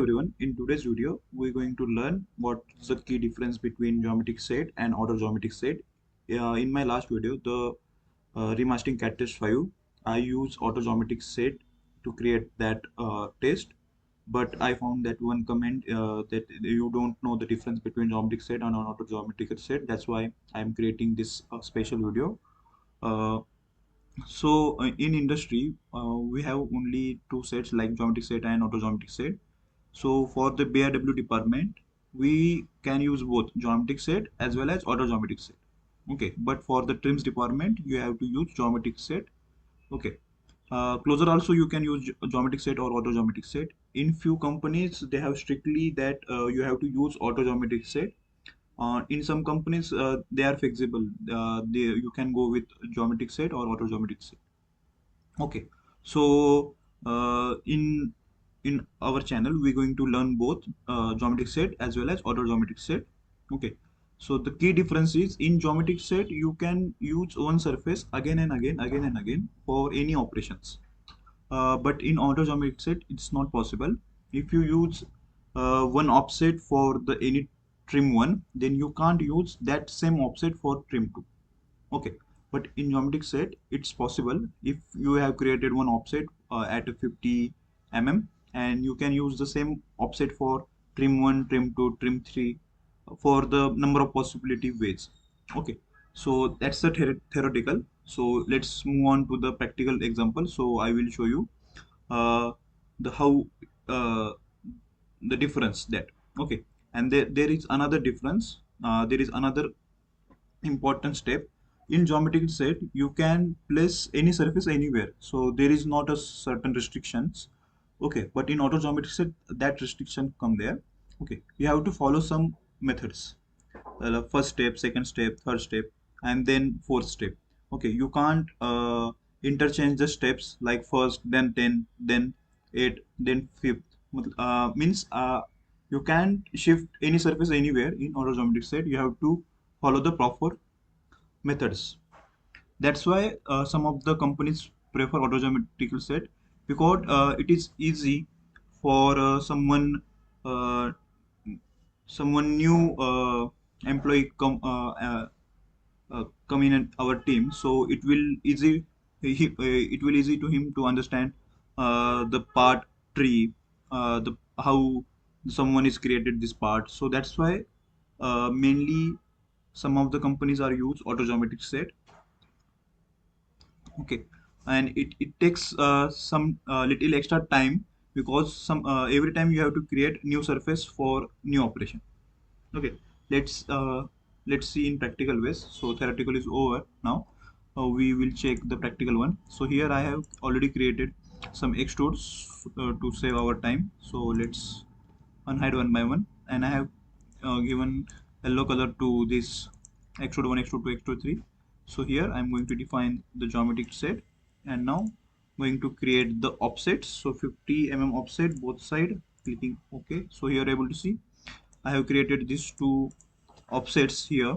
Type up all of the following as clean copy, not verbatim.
everyone, in today's video we're going to learn what's the key difference between geometric set and auto geometric set. In my last video, the remastering CAT test 5, I used auto geometric set to create that test, but I found that one comment that you don't know the difference between geometric set and auto geometric set. That's why I'm creating this special video. Uh, in industry, we have only two sets like geometric set and auto geometric set. So for the BRW department, we can use both geometric set as well as auto geometric set. Okay, but for the trims department, you have to use geometric set. Okay. Closer also you can use geometric set or auto geometric set. In few companies, they have strictly that you have to use auto geometric set. In some companies, they are flexible. You can go with geometric set or auto geometric set. Okay, so in our channel we're going to learn both geometric set as well as auto geometric set. Okay, so the key difference is in geometric set you can use one surface again and again for any operations. But in auto geometric set it's not possible. If you use one offset for the any trim 1, then you can't use that same offset for trim 2. Okay, but in geometric set, it's possible if you have created one offset at 50 mm, and you can use the same offset for trim 1, trim 2, trim 3 for the number of possibility ways. Okay, so that's the theoretical. So let's move on to the practical example. So I will show you uh, the how uh, the difference that. Okay, and there is another difference. There is another important step. In geometric set you can place any surface anywhere, so there is not a certain restrictions. Okay, but in auto geometric set that restriction come there. Okay, you have to follow some methods, first step, second step, third step, and then fourth step. Okay, you can't interchange the steps like first then 10 then 8 then fifth. Means you can't shift any surface anywhere. In auto geometric set you have to follow the proper methods. That's why some of the companies prefer autogeometrical set, because it is easy for uh, someone new employee come in our team. So it will easy to him to understand the part tree, the how someone is created this part. So that's why mainly some of the companies are use autogeometric set. Okay, and it takes some little extra time, because some every time you have to create new surface for new operation. Okay, let's see in practical ways. So theoretical is over now. We will check the practical one. So here I have already created some extrudes to save our time. So let's unhide one by one, and I have given yellow color to this extrude 1, extrude 2, extrude 3. So here I'm going to define the geometric set, and now going to create the offsets. So 50 mm offset both side, clicking OK. So here able to see I have created these two offsets here,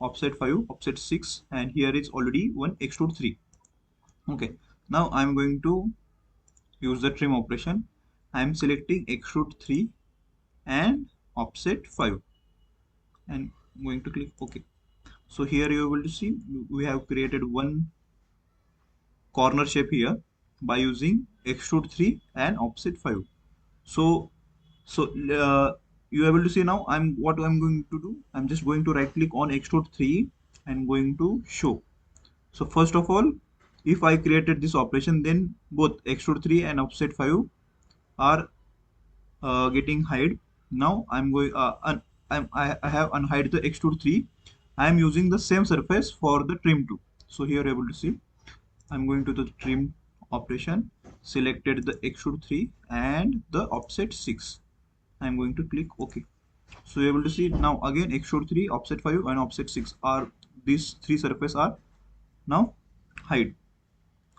offset 5, offset 6, and here is already one extrude 3. Okay, now I'm going to use the trim operation. I'm selecting extrude 3 and offset 5, and going to click OK. So here you will see we have created one corner shape here by using extrude 3 and offset 5. So so uh, you are able to see now what I'm going to do. I'm just going to right click on extrude 3 and going to show. So first of all, if I created this operation, then both extrude 3 and offset 5 are getting hide. Now I'm going I have unhide the extrude 3. I am using the same surface for the trim 2. So here you're able to see I'm going to the trim operation, selected the extrude 3 and the offset 6. I'm going to click OK. So you're able to see now again extrude 3, offset 5 and offset 6 are these three surfaces are now hide.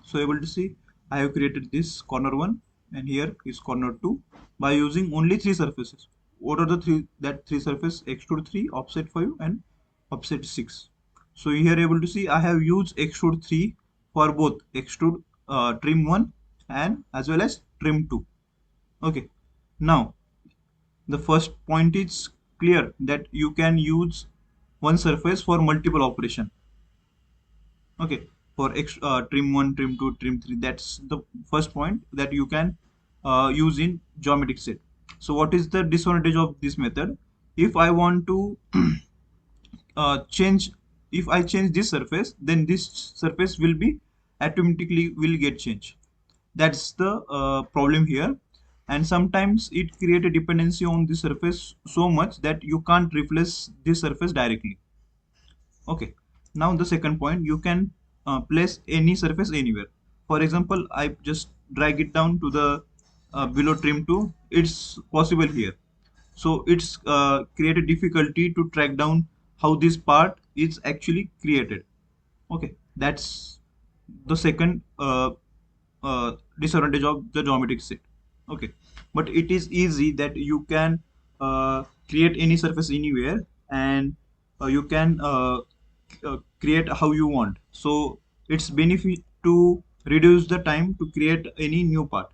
So able to see I have created this corner 1 and here is corner 2 by using only three surfaces. What are the three surface? Extrude 3, offset 5 and offset 6. So here able to see I have used extrude 3 for both extrude trim 1 and as well as trim 2. Okay, now The first point is clear that you can use one surface for multiple operation. Okay, for trim 1, trim 2, trim 3, that's the first point that you can use in geometric set. So what is the disadvantage of this method? If I want to change, if I change this surface, then this surface will be automatically will get changed. That's the problem here. And sometimes it create a dependency on the surface so much that you can't replace this surface directly. Okay, now the second point, you can place any surface anywhere. For example, I just drag it down to the below trim 2. It's possible here. So it's created difficulty to track down how this part is actually created. Okay, that's the second disadvantage of the geometric set. Okay, but it is easy that you can create any surface anywhere, and you can create how you want. So it's benefit to reduce the time to create any new part.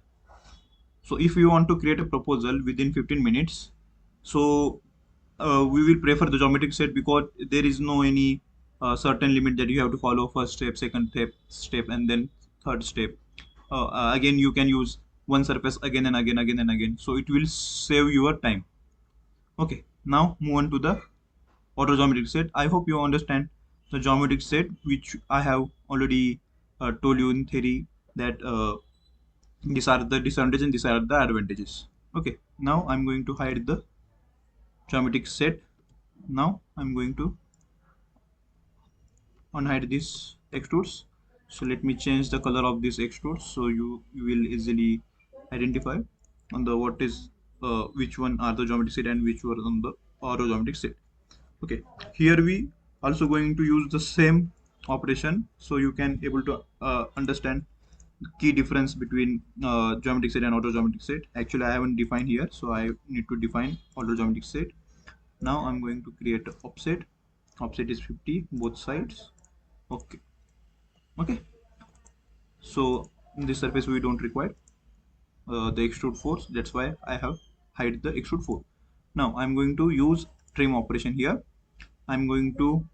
So if you want to create a proposal within 15 minutes, so we will prefer the geometric set because there is no any certain limit that you have to follow first step, second step, and then third step. Again, you can use one surface again and again, again and again. So it will save your time. Okay, now move on to the auto geometric set. I hope you understand the geometric set, which I have already told you in theory that these are the disadvantages and these are the advantages. Okay, now I'm going to hide the geometric set. Now I'm going to unhide these extrudes. So let me change the color of these extrudes so you will easily identify on the what is which one are the geometric set and which were on the auto geometric set. Okay, here we also going to use the same operation so you can able to understand the key difference between geometric set and auto geometric set. Actually, I haven't defined here, so I need to define auto geometric set. Now I'm going to create a offset. Offset is 50 both sides. Okay, okay, so in this surface we don't require the extrude force, that's why I have hide the extrude force. Now I'm going to use trim operation here. I'm going to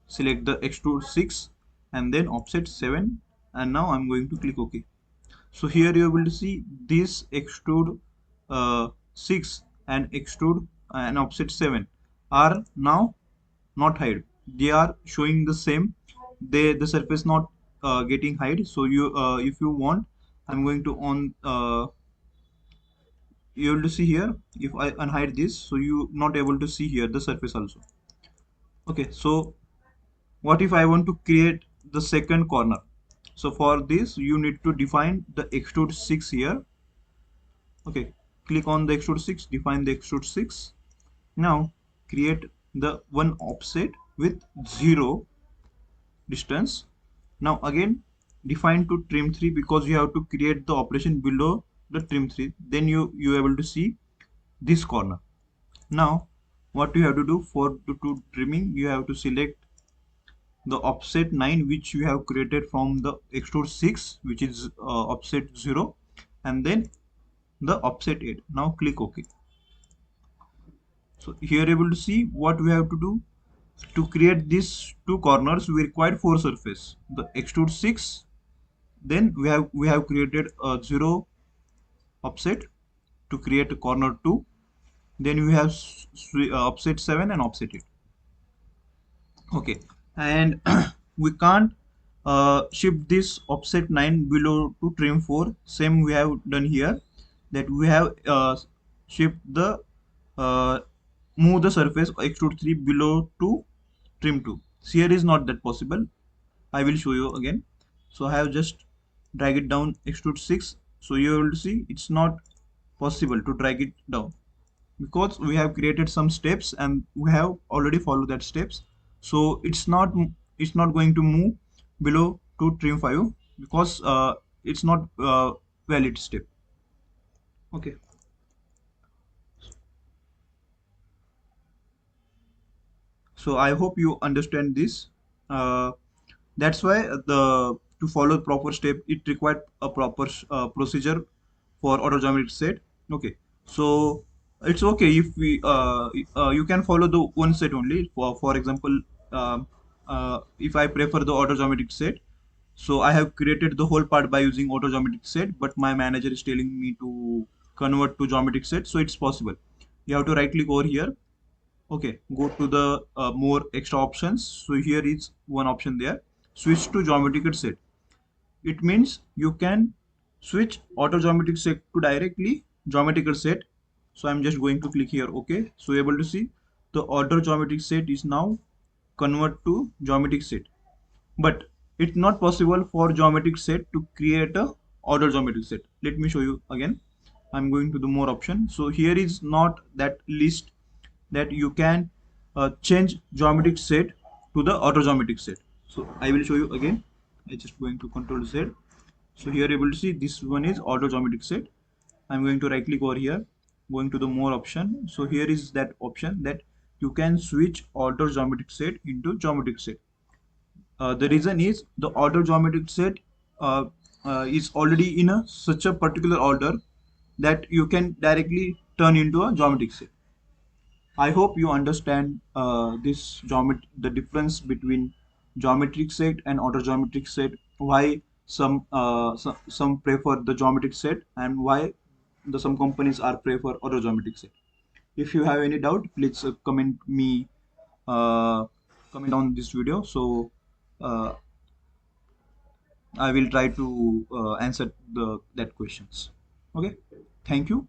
select the extrude 6 and then offset 7, and now I'm going to click OK. So here you will see this extrude 6 and extrude and offset 7 are now not hide. They are showing the same. The surface not getting hide. So you if you want, I'm going to on you will see here. If I unhide this, so you not able to see here the surface also. Okay, so what if I want to create the second corner? So for this you need to define the extrude 6 here. Okay, click on the extrude 6, define the extrude 6. Now create the one offset with 0 distance. Now again define to trim 3 because you have to create the operation below the trim 3. Then you able to see this corner. Now what you have to do for to trimming, you have to select the offset 9 which you have created from the extrude 6, which is offset 0, and then the offset 8. Now click OK. So here able to see what we have to do. To create these two corners we required four surface. The extrude 6, then we have created a 0 offset to create a corner 2, then we have offset 7 and offset 8. Okay, and we can't shift this offset 9 below to trim 4. Same we have done here, that we have shift the uh, move the surface extrude 3 below to trim 2. Here is not that possible. I will show you again. So I have just drag it down extrude 6. So you will see it's not possible to drag it down because we have created some steps and we have already followed that steps. So it's not going to move below to trim 5 because it's not valid step. Okay, so I hope you understand this. uh, that's why the to follow proper step it required a proper procedure for auto geometric set. Okay, so It's okay if we you can follow the one set only. For example, if I prefer the auto geometric set, so I have created the whole part by using auto geometric set, but my manager is telling me to convert to geometric set, so it's possible. You have to right click over here. Okay, go to the more extra options. So here is one option there. Switch to geometric set. It means you can switch auto geometric set to directly geometrical set. So I'm just going to click here. Okay, so you're able to see the auto geometric set is now convert to geometric set, but it's not possible for geometric set to create a order geometric set. Let me show you again. I'm going to the more option. So here is not that list that you can change geometric set to the auto geometric set. So I will show you again. I just going to control Z. So here you able to see this one is auto geometric set. I'm going to right click over here, going to the more option. So here is that option that you can switch auto geometric set into geometric set. The reason is the order geometric set uh, is already in such a particular order that you can directly turn into a geometric set. I hope you understand the difference between geometric set and order geometric set. Why some prefer the geometric set and why the some companies are prefer order geometric set. If you have any doubt, please uh, comment on this video. So. Uh, I will try to answer the that questions. Okay, thank you.